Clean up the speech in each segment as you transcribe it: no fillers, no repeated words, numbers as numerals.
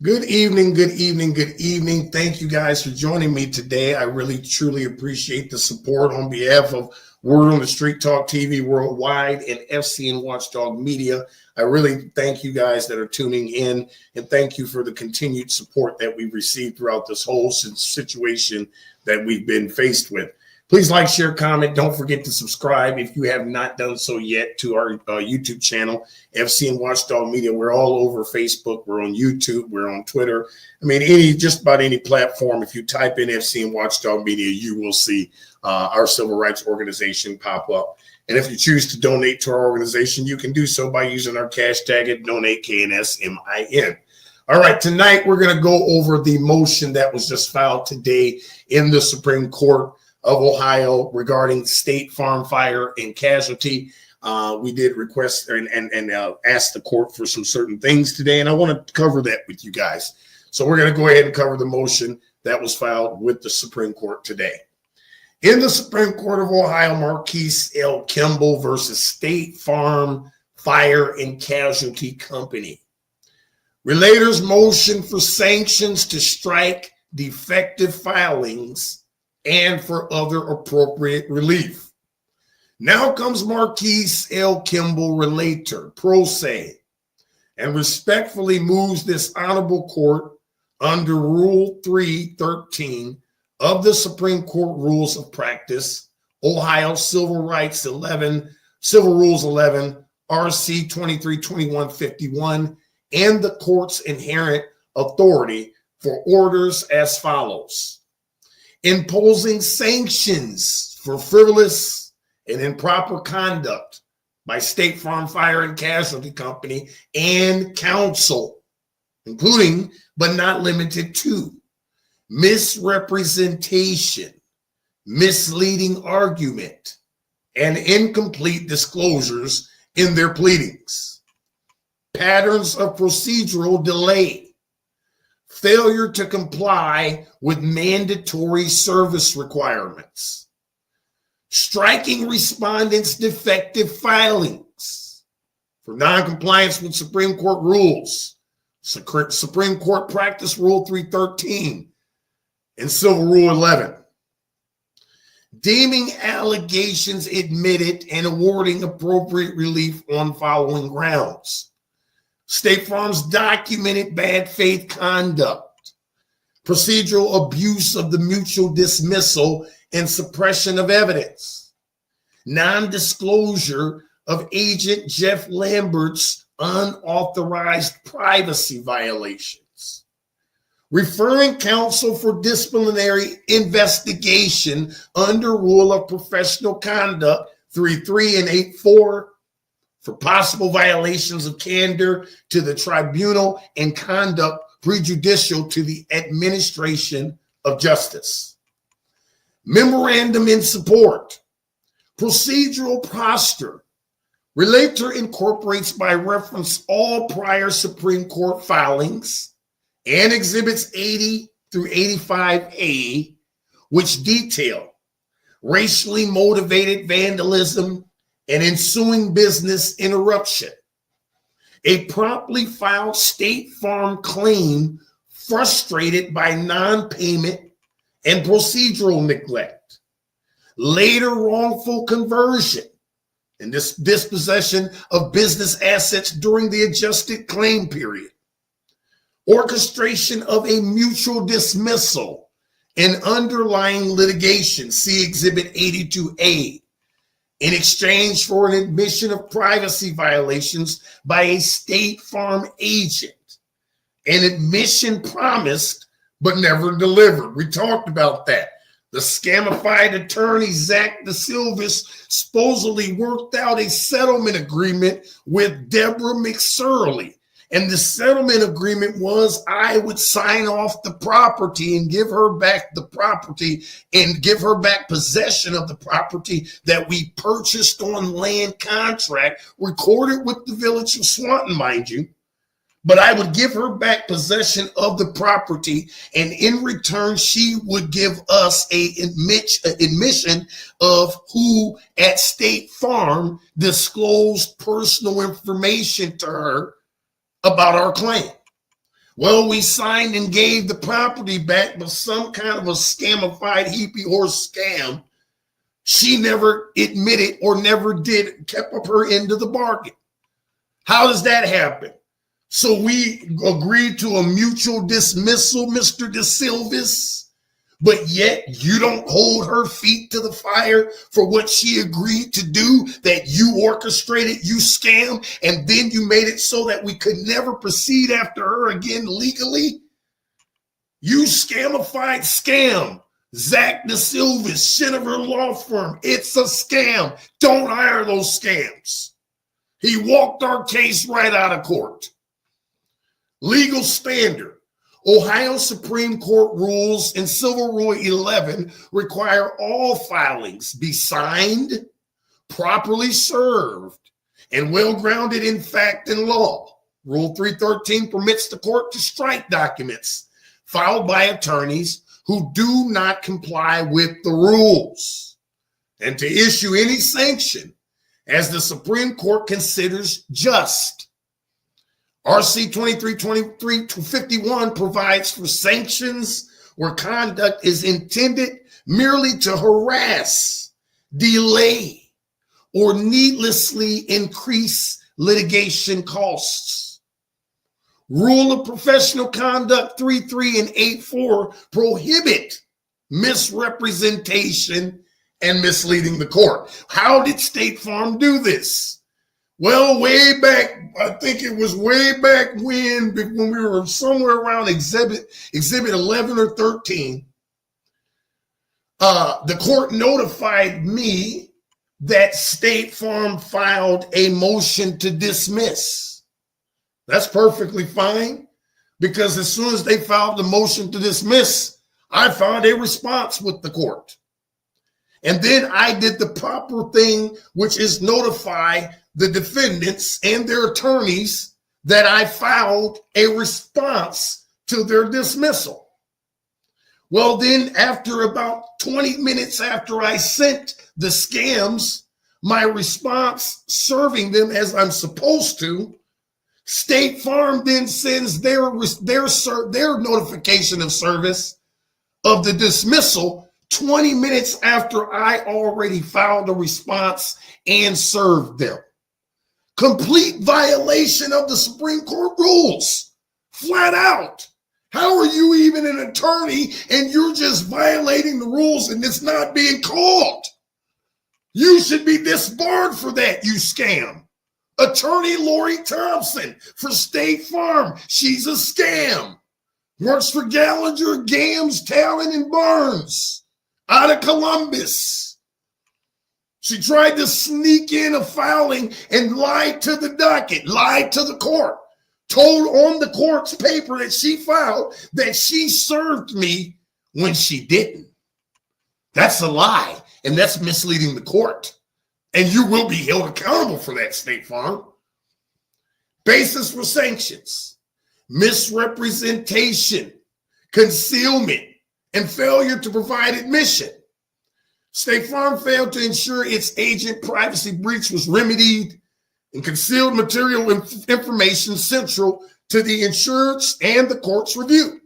Good evening, good evening, good evening. Thank you guys for joining me today. I really, truly appreciate the support on behalf of Word on the Street Talk TV Worldwide and Fcn Watchdog Media. I really thank you guys that are tuning in, and thank you for the continued support that we've received throughout this whole situation that we've been faced with. Please like, share, comment. Don't forget to subscribe if you have not done so yet to our YouTube channel, Fcn Watchdog Media. We're all over Facebook. We're on YouTube. We're on Twitter. I mean, just about any platform. If you type in Fcn Watchdog Media, you will see our civil rights organization pop up. And if you choose to donate to our organization, you can do so by using our cash tag at DonateKNSMIN. All right, tonight we're going to go over the motion that was just filed today in the Supreme Court of Ohio regarding State Farm Fire and Casualty. We did request and ask the court for some certain things today, and I want to cover that with you guys. So we're going to go ahead and cover the motion that was filed with the Supreme Court today. In the Supreme Court of Ohio, Marquis L. Kimble versus State Farm Fire and Casualty Company. Relators motion for sanctions to strike defective filings and for other appropriate relief. Now comes Marquis L. Kimble, relator, pro se, and respectfully moves this honorable court under Rule 313 of the Supreme Court Rules of Practice, Ohio Civil Rules 11, RC 232151, and the court's inherent authority for orders as follows: imposing sanctions for frivolous and improper conduct by State Farm Fire and Casualty Company and counsel, including but not limited to misrepresentation, misleading argument, and incomplete disclosures in their pleadings, patterns of procedural delay, failure to comply with mandatory service requirements, striking respondents' defective filings for noncompliance with Supreme Court rules, Supreme Court Practice Rule 313, and Civil Rule 11, deeming allegations admitted and awarding appropriate relief on following grounds: State Farm's documented bad faith conduct, procedural abuse of the mutual dismissal and suppression of evidence, non-disclosure of Agent Jeff Lambert's unauthorized privacy violations, referring counsel for disciplinary investigation under Rule of Professional Conduct 3.3 and 8.4 for possible violations of candor to the tribunal and conduct prejudicial to the administration of justice. Memorandum in support. Procedural posture. Relator incorporates by reference all prior Supreme Court filings and exhibits 80 through 85A, which detail racially motivated vandalism and ensuing business interruption, a promptly filed State Farm claim frustrated by non-payment and procedural neglect, later wrongful conversion and dispossession of business assets during the adjusted claim period, orchestration of a mutual dismissal and underlying litigation, see Exhibit 82A, in exchange for an admission of privacy violations by a State Farm agent, an admission promised but never delivered. We talked about that. The scamified attorney, Zach DeSilvis, supposedly worked out a settlement agreement with Deborah McSorley. And the settlement agreement was I would sign off the property and give her back the property and give her back possession of the property that we purchased on land contract, recorded with the village of Swanton, mind you. But I would give her back possession of the property, and in return, she would give us a admission of who at State Farm disclosed personal information to her about our claim. Well, we signed and gave the property back, but some kind of a scamified hippie horse scam. She never admitted or never did, kept up her end of the bargain. How does that happen? So we agreed to a mutual dismissal, Mr. De Silvis, but yet you don't hold her feet to the fire for what she agreed to do, that you orchestrated, you scam, and then you made it so that we could never proceed after her again legally. You scamified scam. Zach De Silvis, Shinover Law Firm. It's a scam. Don't hire those scams. He walked our case right out of court. Legal standard. Ohio Supreme Court rules in Civil Rule 11 require all filings be signed, properly served, and well-grounded in fact and law. Rule 313 permits the court to strike documents filed by attorneys who do not comply with the rules, and to issue any sanction as the Supreme Court considers just. RC 2323-51 provides for sanctions where conduct is intended merely to harass, delay, or needlessly increase litigation costs. Rule of Professional Conduct 3.3 and 8.4 prohibit misrepresentation and misleading the court. How did State Farm do this? Well, way back, I think it was way back when we were somewhere around exhibit 11 or 13, the court notified me that State Farm filed a motion to dismiss. That's perfectly fine, because as soon as they filed the motion to dismiss, I filed a response with the court. And then I did the proper thing, which is notify the defendants and their attorneys that I filed a response to their dismissal. Well, then after about 20 minutes after I sent the scams my response, serving them as I'm supposed to, State Farm then sends their notification of service of the dismissal 20 minutes after I already filed a response and served them. Complete violation of the Supreme Court rules, flat out. How are you even an attorney and you're just violating the rules and it's not being called? You should be disbarred for that, you scam. Attorney Lori Thompson for State Farm, she's a scam. Works for Gallagher, Gams, Talon, and Barnes out of Columbus. She tried to sneak in a filing and lied to the docket, lied to the court, told on the court's paper that she filed that she served me when she didn't. That's a lie, and that's misleading the court. And you will be held accountable for that, State Farm. Basis for sanctions: misrepresentation, concealment, and failure to provide admission. State Farm failed to ensure its agent privacy breach was remedied and concealed material information central to the insurance and the court's review.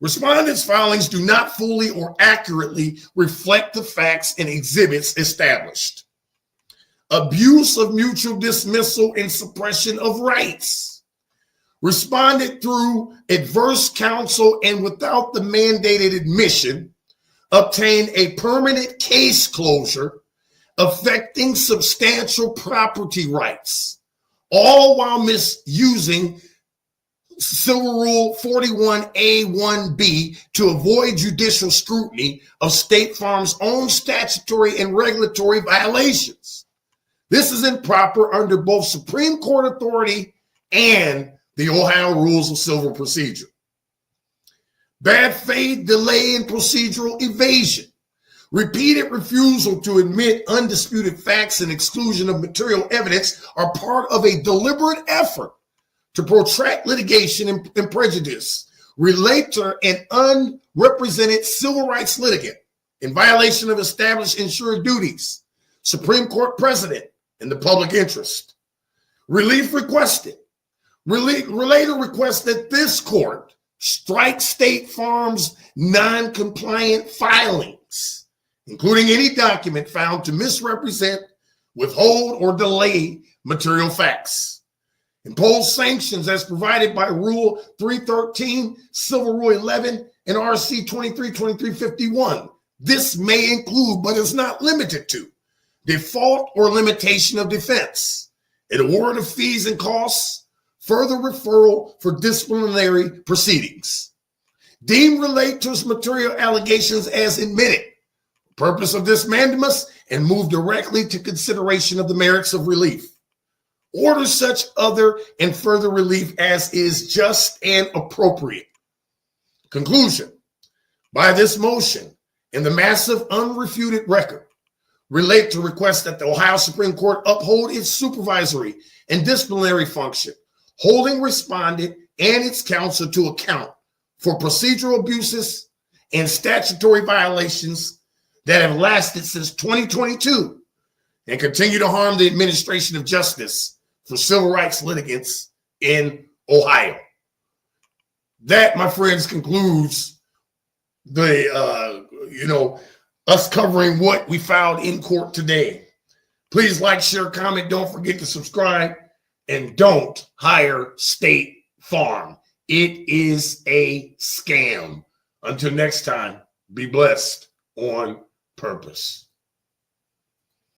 Respondents' filings do not fully or accurately reflect the facts and exhibits established. Abuse of mutual dismissal and suppression of rights. Responded through adverse counsel and without the mandated admission, obtained a permanent case closure affecting substantial property rights, all while misusing Civil Rule 41A1B to avoid judicial scrutiny of State Farm's own statutory and regulatory violations. This is improper under both Supreme Court authority and the Ohio Rules of Civil Procedure. Bad faith, delay, and procedural evasion. Repeated refusal to admit undisputed facts and exclusion of material evidence are part of a deliberate effort to protract litigation and prejudice, relate to an unrepresented civil rights litigant in violation of established insured duties, Supreme Court precedent, and the public interest. Relief requested. Relator requests that this court strike State Farm's non-compliant filings, including any document found to misrepresent, withhold, or delay material facts. Impose sanctions as provided by Rule 313, Civil Rule 11, and RC 232351. This may include, but is not limited to, default or limitation of defense, an award of fees and costs, further referral for disciplinary proceedings. Deem relator's material allegations as admitted. Purpose of this mandamus, and move directly to consideration of the merits of relief. Order such other and further relief as is just and appropriate. Conclusion. By this motion and the massive unrefuted record, relate to request that the Ohio Supreme Court uphold its supervisory and disciplinary function, holding respondent and its counsel to account for procedural abuses and statutory violations that have lasted since 2022 and continue to harm the administration of justice for civil rights litigants in Ohio. That, my friends, concludes the, us covering what we filed in court today. Please like, share, comment. Don't forget to subscribe, and don't hire State Farm. It is a scam. Until next time, be blessed on purpose.